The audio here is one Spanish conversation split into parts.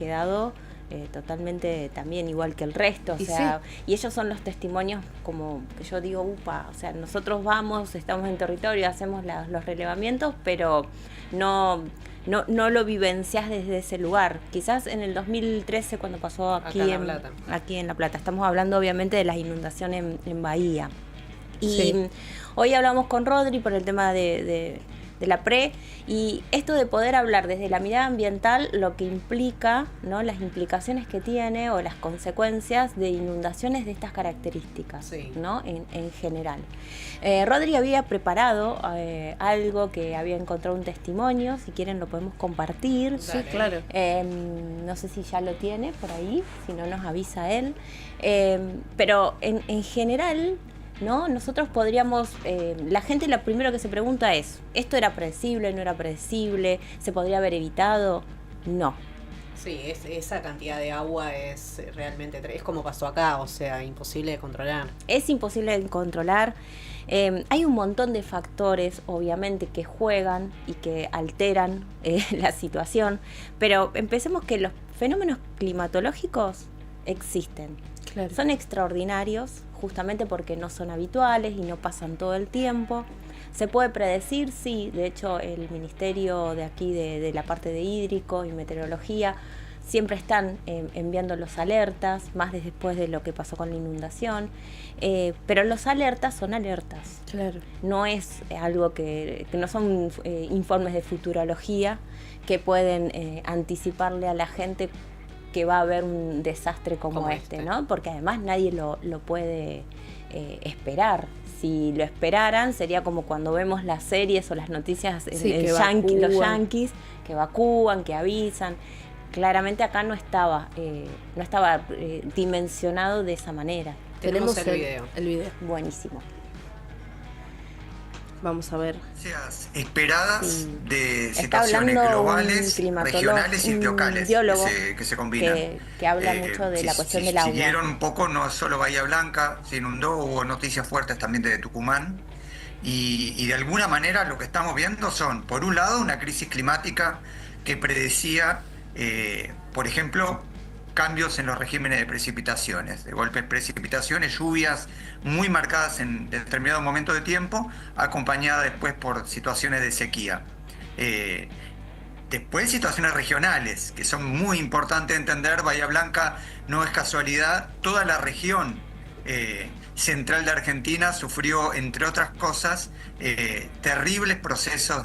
quedado totalmente también igual que el resto, o sea, sí. Y ellos son los testimonios como que yo digo, o sea, nosotros vamos, estamos en territorio, hacemos los relevamientos, pero no lo vivencias desde ese lugar. Quizás en el 2013 cuando pasó aquí en La Plata, estamos hablando obviamente de las inundaciones en Bahía. Y hoy hablamos con Rodri por el tema de la PRE, y esto de poder hablar desde la mirada ambiental, lo que implica, ¿no? Las implicaciones que tiene o las consecuencias de inundaciones de estas características, ¿no? En general. Rodri había preparado algo que había encontrado un testimonio, si quieren lo podemos compartir. Sí, claro. No sé si ya lo tiene por ahí, si no nos avisa él. Pero en general, ¿no? Nosotros podríamos, la gente lo primero que se pregunta es, ¿esto era predecible, no era predecible? ¿Se podría haber evitado? No. Sí, esa cantidad de agua es realmente, es como pasó acá, o sea, imposible de controlar. Es imposible de controlar. Hay un montón de factores, obviamente, que juegan y que alteran la situación, pero empecemos que los fenómenos climatológicos existen. Claro. Son extraordinarios, justamente porque no son habituales y no pasan todo el tiempo. ¿Se puede predecir? Sí, de hecho el ministerio de aquí de la parte de hídrico y meteorología siempre están enviando los alertas, más después de lo que pasó con la inundación, pero los alertas son alertas. Claro. No es algo que no son informes de futurología que pueden anticiparle a la gente que va a haber un desastre como este, ¿no? Porque además nadie lo puede esperar. Si lo esperaran, sería como cuando vemos las series o las noticias los yanquis que evacúan, que avisan. Claramente acá no estaba dimensionado de esa manera. Tenemos el video. Buenísimo. Vamos a ver. Esperadas de situaciones globales, regionales y locales que se combinan. Que habla mucho de la cuestión del agua. Siguieron un poco, no solo Bahía Blanca, se inundó, hubo noticias fuertes también de Tucumán. Y de alguna manera lo que estamos viendo son, por un lado, una crisis climática que predecía, por ejemplo, cambios en los regímenes de precipitaciones, de golpes, precipitaciones, lluvias muy marcadas en determinado momento de tiempo, acompañadas después por situaciones de sequía. Después situaciones regionales, que son muy importantes de entender. Bahía Blanca no es casualidad, toda la región central de Argentina sufrió, entre otras cosas, terribles procesos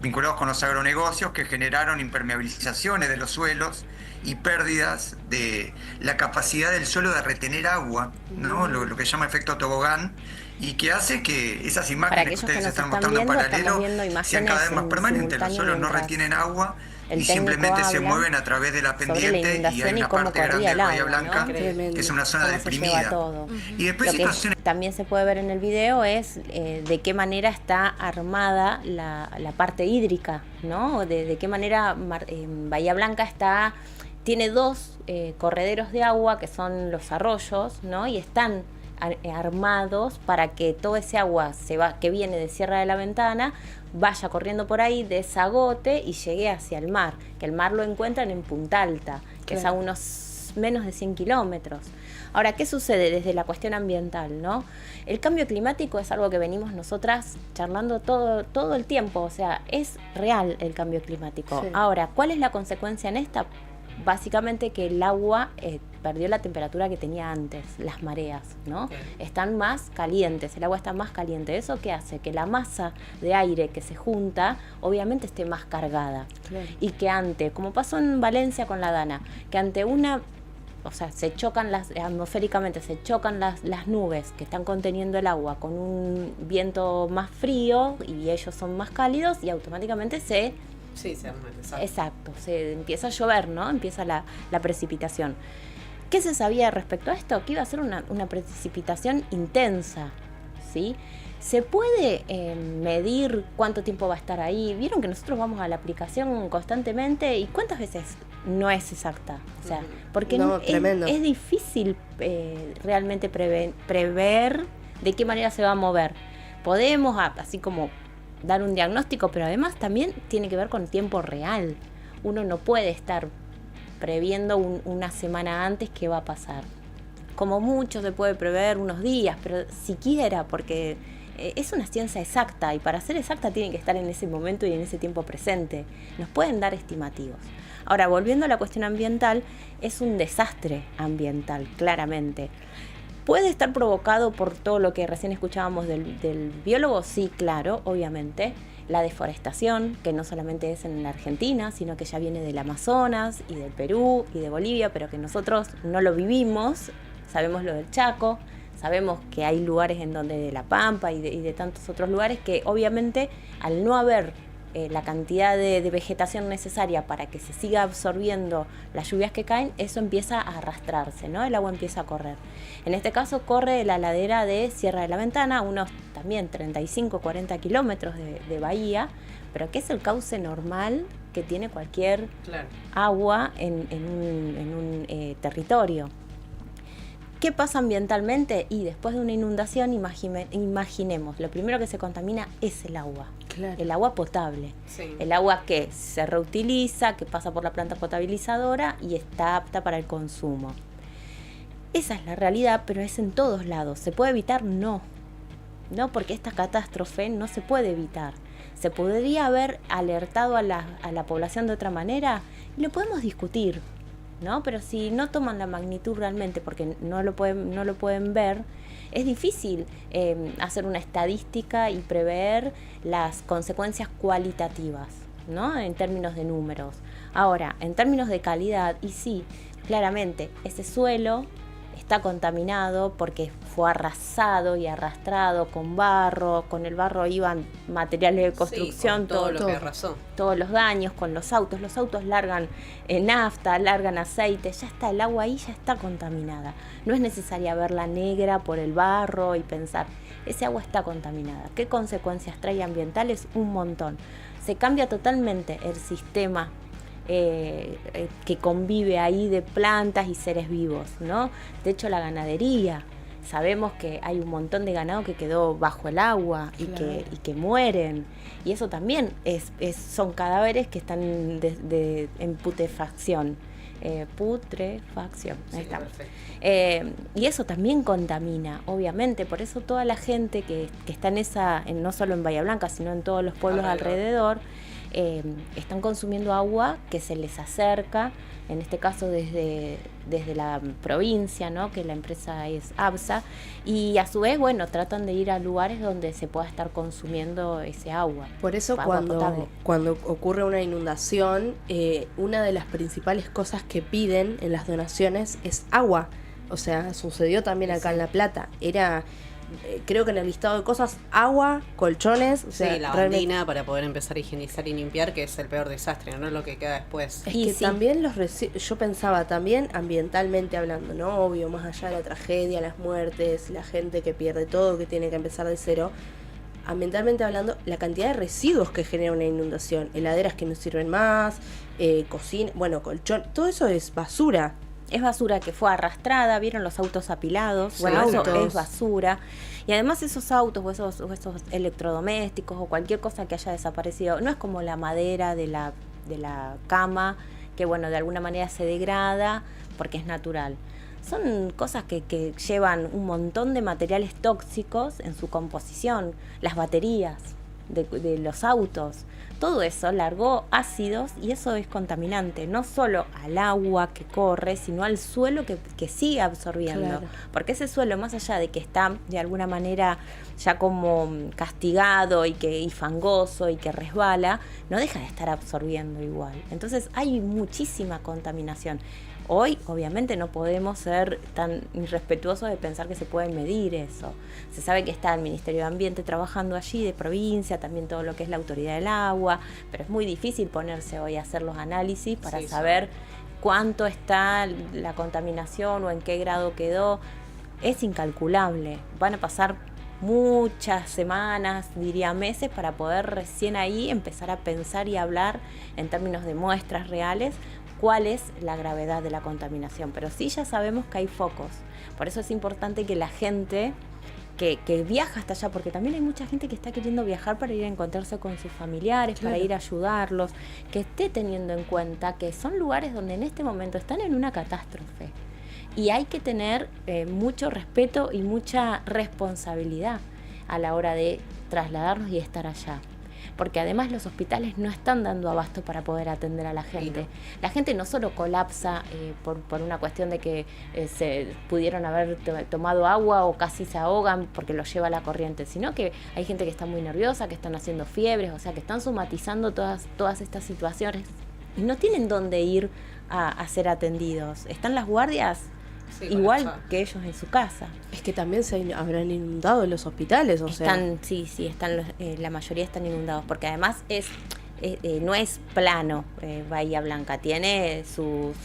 vinculados con los agronegocios que generaron impermeabilizaciones de los suelos y pérdidas de la capacidad del suelo de retener agua, ¿no? Lo que se llama efecto tobogán, y que hace que esas imágenes que ustedes están mostrando en paralelo sean cada vez más permanentes. Los suelos no retienen agua y simplemente se mueven a través de la pendiente, y hay una parte grande de Bahía Blanca que es una zona deprimida. Y después también se puede ver en el video es de qué manera está armada la parte hídrica, ¿no? De qué manera Bahía Blanca tiene dos correderos de agua que son los arroyos, ¿no? Y están armados para que todo ese agua que viene de Sierra de la Ventana vaya corriendo por ahí, desagote y llegue hacia el mar, que el mar lo encuentran en Punta Alta, que es a unos menos de 100 kilómetros. Ahora, ¿qué sucede desde la cuestión ambiental, no? El cambio climático es algo que venimos nosotras charlando todo el tiempo, o sea, es real el cambio climático. Sí. Ahora, ¿cuál es la consecuencia en esta? Básicamente que el agua perdió la temperatura que tenía antes, las mareas, ¿no? Okay. Están más calientes, el agua está más caliente. ¿Eso qué hace? Que la masa de aire que se junta, obviamente esté más cargada. Claro. Y que como pasó en Valencia con la Dana, que ante se chocan atmosféricamente se chocan las nubes que están conteniendo el agua con un viento más frío y ellos son más cálidos y automáticamente se arma. Exacto, se empieza a llover, ¿no? Empieza la precipitación. ¿Qué se sabía respecto a esto? Que iba a ser una precipitación intensa, ¿sí? ¿Se puede medir cuánto tiempo va a estar ahí? Vieron que nosotros vamos a la aplicación constantemente y ¿cuántas veces no es exacta? O sea, porque es difícil realmente prever de qué manera se va a mover. Podemos, así como dar un diagnóstico, pero además también tiene que ver con tiempo real. Uno no puede estar previendo una semana antes qué va a pasar. Como mucho se puede prever unos días, pero siquiera, porque es una ciencia exacta, y para ser exacta tiene que estar en ese momento y en ese tiempo presente. Nos pueden dar estimativos. Ahora, volviendo a la cuestión ambiental, es un desastre ambiental, claramente. ¿Puede estar provocado por todo lo que recién escuchábamos del biólogo? Sí, claro, obviamente. La deforestación, que no solamente es en la Argentina, sino que ya viene del Amazonas y del Perú y de Bolivia, pero que nosotros no lo vivimos. Sabemos lo del Chaco, sabemos que hay lugares en donde de La Pampa y de tantos otros lugares que obviamente al no haber la cantidad de vegetación necesaria para que se siga absorbiendo las lluvias que caen, eso empieza a arrastrarse, ¿no? El agua empieza a correr. En este caso corre la ladera de Sierra de la Ventana, unos también 35-40 kilómetros de bahía, pero que es el cauce normal que tiene cualquier agua en un territorio. ¿Qué pasa ambientalmente? Y después de una inundación, imaginemos, lo primero que se contamina es el agua. Claro. El agua potable. Sí. El agua que se reutiliza, que pasa por la planta potabilizadora y está apta para el consumo. Esa es la realidad, pero es en todos lados. ¿Se puede evitar? No. No, porque esta catástrofe no se puede evitar. ¿Se podría haber alertado a la población de otra manera? Y lo podemos discutir, ¿no? Pero si no toman la magnitud realmente porque no lo pueden ver, es difícil hacer una estadística y prever las consecuencias cualitativas, ¿no? En términos de números. Ahora, en términos de calidad, y sí, claramente, ese suelo está contaminado porque fue arrasado y arrastrado con barro. Con el barro iban materiales de construcción, todo lo que arrasó. Todos los daños con los autos. Los autos largan nafta, largan aceite. Ya está, el agua ahí ya está contaminada. No es necesaria verla negra por el barro y pensar, ese agua está contaminada. ¿Qué consecuencias trae ambientales? Un montón. Se cambia totalmente el sistema que convive ahí de plantas y seres vivos, ¿no? De hecho, la ganadería, sabemos que hay un montón de ganado que quedó bajo el agua y que mueren, y eso también son cadáveres que están en putrefacción. Ahí estamos. Y eso también contamina, obviamente. Por eso toda la gente que está no solo en Bahía Blanca, sino en todos los pueblos alrededor, están consumiendo agua que se les acerca, en este caso desde la provincia, ¿no? Que la empresa es ABSA, y a su vez, bueno, tratan de ir a lugares donde se pueda estar consumiendo ese agua. Por eso cuando ocurre una inundación, una de las principales cosas que piden en las donaciones es agua. O sea, sucedió también acá en La Plata. Era... creo que en el listado de cosas, agua, colchones, o sea, la bandina para poder empezar a higienizar y limpiar, que es el peor desastre, no es lo que queda después. Es que también yo pensaba también ambientalmente hablando, ¿no? Obvio, más allá de la tragedia, las muertes, la gente que pierde todo, que tiene que empezar de cero, ambientalmente hablando, la cantidad de residuos que genera una inundación, heladeras que no sirven más, cocina, bueno, colchón, todo eso es basura. Es basura que fue arrastrada, ¿vieron los autos apilados? Sí, bueno, autos. Eso es basura. Y además esos autos o esos electrodomésticos o cualquier cosa que haya desaparecido, no es como la madera de la cama, que bueno, de alguna manera se degrada porque es natural. Son cosas que llevan un montón de materiales tóxicos en su composición. Las baterías de los autos, todo eso largó ácidos y eso es contaminante, no solo al agua que corre, sino al suelo que sigue absorbiendo. Claro. Porque ese suelo, más allá de que está de alguna manera ya como castigado y fangoso y que resbala, no deja de estar absorbiendo igual. Entonces hay muchísima contaminación. Hoy, obviamente, no podemos ser tan irrespetuosos de pensar que se puede medir eso. Se sabe que está el Ministerio de Ambiente trabajando allí, de provincia, también todo lo que es la Autoridad del Agua, pero es muy difícil ponerse hoy a hacer los análisis para saber cuánto está la contaminación o en qué grado quedó. Es incalculable. Van a pasar muchas semanas, diría meses, para poder recién ahí empezar a pensar y hablar en términos de muestras reales cuál es la gravedad de la contaminación, pero sí ya sabemos que hay focos. Por eso es importante que la gente que viaja hasta allá, porque también hay mucha gente que está queriendo viajar para ir a encontrarse con sus familiares, Claro. para ir a ayudarlos, que esté teniendo en cuenta que son lugares donde en este momento están en una catástrofe. Y hay que tener mucho respeto y mucha responsabilidad a la hora de trasladarnos y estar allá. Porque además los hospitales no están dando abasto para poder atender a la gente. La gente no solo colapsa por una cuestión de que se pudieron haber tomado agua o casi se ahogan porque los lleva la corriente, sino que hay gente que está muy nerviosa, que están haciendo fiebres, o sea, que están somatizando todas estas situaciones y no tienen dónde ir a ser atendidos. Están las guardias igual colapsado. que ellos en su casa. Es que también se habrán inundado los hospitales, o sea. Sí, están la mayoría están inundados, porque además no es plano Bahía Blanca, tiene sus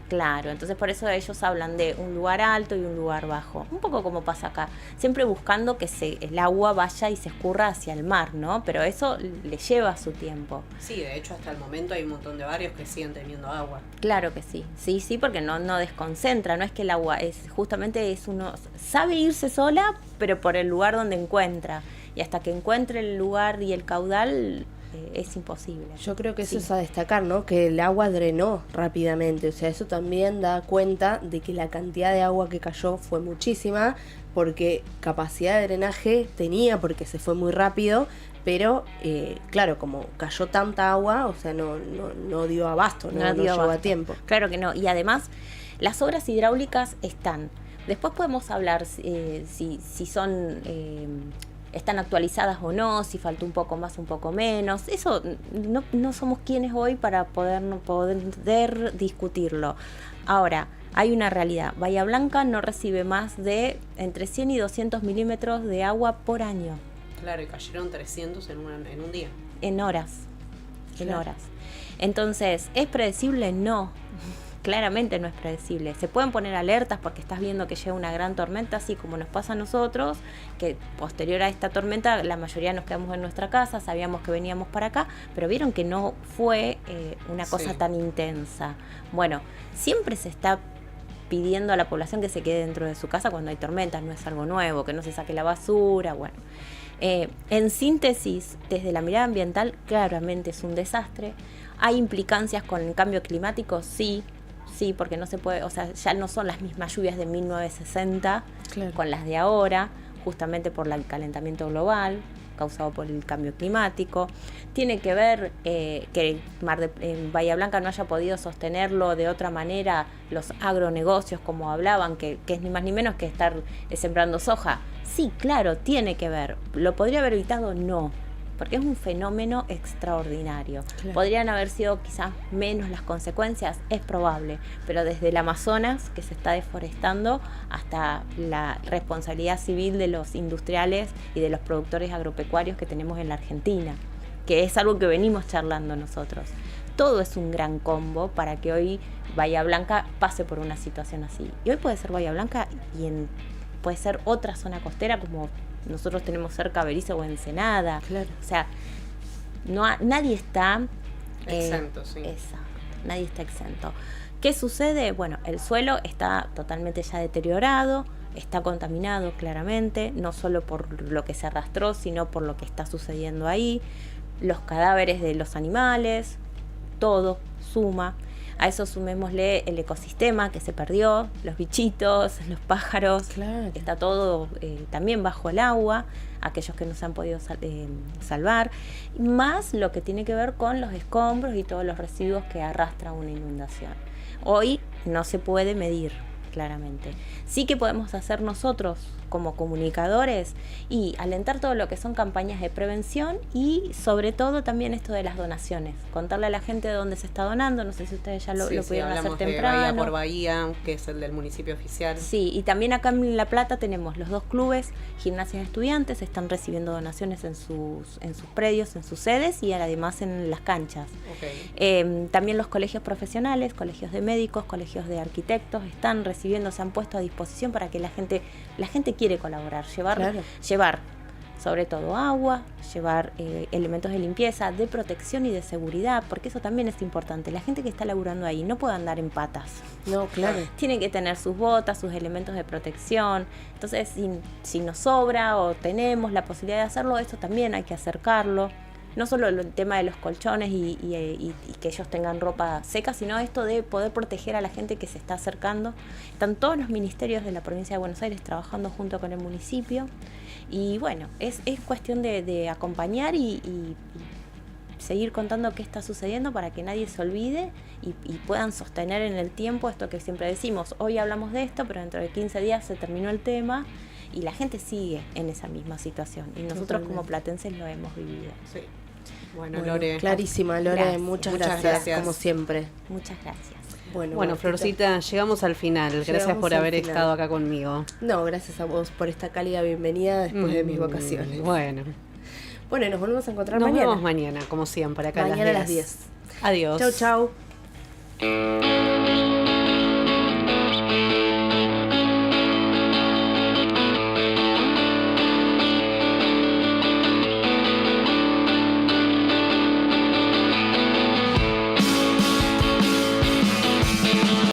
claro, entonces por eso ellos hablan de un lugar alto y un lugar bajo, un poco como pasa acá, siempre buscando que el agua vaya y se escurra hacia el mar, ¿no? Pero eso le lleva su tiempo. Sí, de hecho hasta el momento hay un montón de barrios que siguen teniendo agua. Claro que sí, porque no desconcentra, no es que el agua es uno sabe irse sola, pero por el lugar donde encuentra, y hasta que encuentre el lugar y el caudal es imposible. Yo creo que eso Sí. es a destacar, ¿no? Que el agua drenó rápidamente, o sea, eso también da cuenta de que la cantidad de agua que cayó fue muchísima, porque capacidad de drenaje tenía, porque se fue muy rápido, pero claro, como cayó tanta agua, o sea, no dio abasto, no dio llegó a abasto. tiempo. Claro que no, y además las obras hidráulicas están. Después podemos hablar si son están actualizadas o no, si faltó un poco más, un poco menos. Eso no somos quienes hoy para poder discutirlo. Ahora, hay una realidad. Bahía Blanca no recibe más de entre 100 y 200 milímetros de agua por año, Claro, y cayeron 300 en un día. en horas. En Claro. horas. Entonces, ¿es predecible? No. Claramente no es predecible. Se pueden poner alertas porque estás viendo que llega una gran tormenta, así como nos pasa a nosotros, que posterior a esta tormenta la mayoría nos quedamos en nuestra casa, sabíamos que veníamos para acá, pero vieron que no fue una cosa Sí. tan intensa. Bueno, siempre se está pidiendo a la población que se quede dentro de su casa cuando hay tormentas, no es algo nuevo, que no se saque la basura, bueno. En síntesis, desde la mirada ambiental, claramente es un desastre. ¿Hay implicancias con el cambio climático? Sí, porque no se puede, o sea, ya no son las mismas lluvias de 1960 Claro. con las de ahora, justamente por el calentamiento global causado por el cambio climático. Tiene que ver que Bahía Blanca no haya podido sostenerlo de otra manera los agronegocios, como hablaban, que es ni más ni menos que estar sembrando soja. Sí, claro, tiene que ver. ¿Lo podría haber evitado? No, porque es un fenómeno extraordinario. Claro. Podrían haber sido quizás menos las consecuencias, es probable, pero desde el Amazonas, que se está deforestando, hasta la responsabilidad civil de los industriales y de los productores agropecuarios que tenemos en la Argentina, que es algo que venimos charlando nosotros. Todo es un gran combo para que hoy Bahía Blanca pase por una situación así. Y hoy puede ser Bahía Blanca y puede ser otra zona costera como nosotros tenemos cerca Berice o Ensenada. Claro. O sea, nadie está Exento, sí. Exacto, nadie está exento. ¿Qué sucede? Bueno, el suelo está totalmente ya deteriorado, está contaminado claramente, no solo por lo que se arrastró, sino por lo que está sucediendo ahí, los cadáveres de los animales, todo suma. A eso sumémosle el ecosistema que se perdió, los bichitos, los pájaros, Claro. está todo también bajo el agua, aquellos que no se han podido salvar, más lo que tiene que ver con los escombros y todos los residuos que arrastra una inundación. Hoy no se puede medir, claramente. Sí que podemos hacer nosotros como comunicadores y alentar todo lo que son campañas de prevención y sobre todo también esto de las donaciones, contarle a la gente de dónde se está donando. No sé si ustedes ya lo pudieron hacer hablamos de temprano. Bahía por Bahía, que es el del municipio oficial. Sí, y también acá en La Plata tenemos los dos clubes, Gimnasia de Estudiantes, están recibiendo donaciones en sus predios, en sus sedes y además en las canchas. Okay. También los colegios profesionales, colegios de médicos, colegios de arquitectos están recibiendo, se han puesto a disposición para que la gente quiere colaborar, llevar Claro. sobre todo agua, llevar elementos de limpieza, de protección y de seguridad, porque eso también es importante. La gente que está laburando ahí no puede andar en patas. No, claro. Tienen que tener sus botas, sus elementos de protección. Entonces, si nos sobra o tenemos la posibilidad de hacerlo, esto también hay que acercarlo. No solo el tema de los colchones y que ellos tengan ropa seca, sino esto de poder proteger a la gente que se está acercando. Están todos los ministerios de la provincia de Buenos Aires trabajando junto con el municipio. Y bueno, es cuestión de acompañar y seguir contando qué está sucediendo para que nadie se olvide y puedan sostener en el tiempo esto que siempre decimos. Hoy hablamos de esto, pero dentro de 15 días se terminó el tema y la gente sigue en esa misma situación. Y nosotros Totalmente. como platenses lo hemos vivido. Sí. Bueno, Lore. Clarísima, Lore. Gracias. Muchas Muchas gracias, gracias. como siempre. Muchas gracias. Bueno, Martita. Florcita, llegamos al final. Gracias Llegamos por al haber final. estado acá conmigo. No, gracias a vos por esta cálida bienvenida después de mis vacaciones. Bueno, Bueno, nos volvemos a encontrar nos mañana. vemos mañana, como siempre, acá Mañana a a las 10. Adiós. Chau, chau.